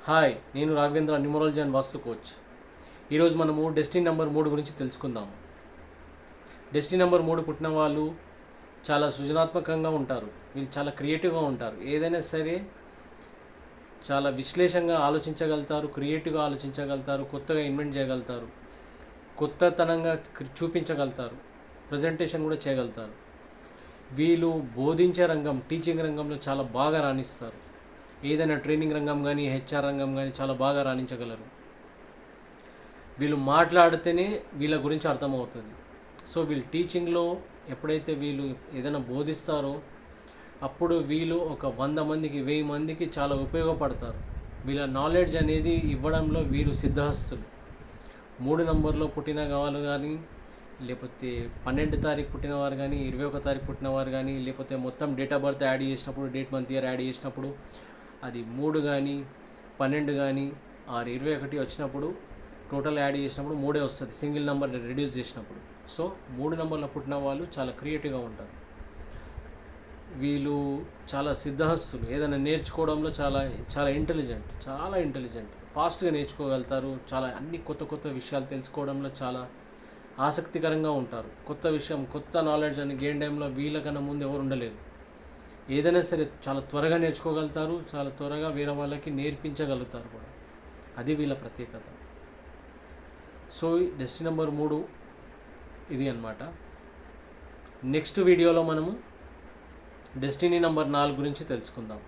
Hi, నేను Raghavendra numerology and vastu coach. ఈరోజు మనము డెస్టినీ నెంబర్ 3 గురించి తెలుసుకుందాము. డెస్టినీ నెంబర్ 3 పుట్టిన వాళ్ళు చాలా సృజనాత్మకంగా ఉంటారు. వీళ్ళు చాలా క్రియేటివ్గా ఉంటారు. ఏదైనా సరే చాలా విశ్లేషణగా ఆలోచించగలుగుతారు, క్రియేటివ్గా ఆలోచించగలుగుతారు, కొత్తగా ఇన్వెంట్ చేయగలుగుతారు, కొత్తతనంగా చూపించగలుగుతారు, ప్రజెంటేషన్ కూడా చేయగలుగుతారు. వీళ్ళు బోధించే రంగం, టీచింగ్ రంగంలో చాలా బాగా రాణిస్తారు. ఏదైనా ట్రైనింగ్ రంగం కానీ, హెచ్ఆర్ రంగం కానీ చాలా బాగా రాణించగలరు. వీళ్ళు మాట్లాడితేనే వీళ్ళ గురించి అర్థమవుతుంది. సో వీళ్ళు టీచింగ్లో ఎప్పుడైతే వీళ్ళు ఏదైనా బోధిస్తారో అప్పుడు వీళ్ళు ఒక 100 మందికి 1000 మందికి చాలా ఉపయోగపడతారు. వీళ్ళ నాలెడ్జ్ అనేది ఇవ్వడంలో వీరు సిద్ధహస్తులు. 3 నంబర్లో పుట్టిన వాళ్ళు కానీ, లేకపోతే 12 తారీఖు పుట్టినవారు కానీ, 21 తారీఖు పుట్టినవారు కానీ, లేకపోతే మొత్తం డేట్ ఆఫ్ బర్త్ యాడ్ చేసినప్పుడు, డేట్ మంత్ ఇయర్ యాడ్ చేసినప్పుడు అది 3 కానీ 12 కానీ 21 వచ్చినప్పుడు టోటల్ యాడ్ చేసినప్పుడు 3 వస్తుంది, సింగిల్ నెంబర్ రెడ్యూస్ చేసినప్పుడు. సో 3 నెంబర్లో పుట్టిన వాళ్ళు చాలా క్రియేటివ్గా ఉంటారు. వీళ్ళు చాలా సిద్ధహస్తులు. ఏదైనా నేర్చుకోవడంలో చాలా చాలా ఇంటెలిజెంట్, ఫాస్ట్గా నేర్చుకోగలుగుతారు. చాలా అన్ని కొత్త విషయాలు తెలుసుకోవడంలో చాలా ఆసక్తికరంగా ఉంటారు. కొత్త విషయం, కొత్త నాలెడ్జ్ అని గెయిన్ టైంలో వీళ్ళకన్నా ముందు ఎవరు ఉండలేరు. ఏదైనా సరే చాలా త్వరగా నేర్చుకోగలుగుతారు, చాలా త్వరగా వేరే వాళ్ళకి నేర్పించగలుగుతారు కూడా. అది వీళ్ళ ప్రత్యేకత. సో డెస్టినీ నెంబర్ 3 ఇది అన్నమాట. నెక్స్ట్ వీడియోలో మనము డెస్టినీ నెంబర్ 4 గురించి తెలుసుకుందాం.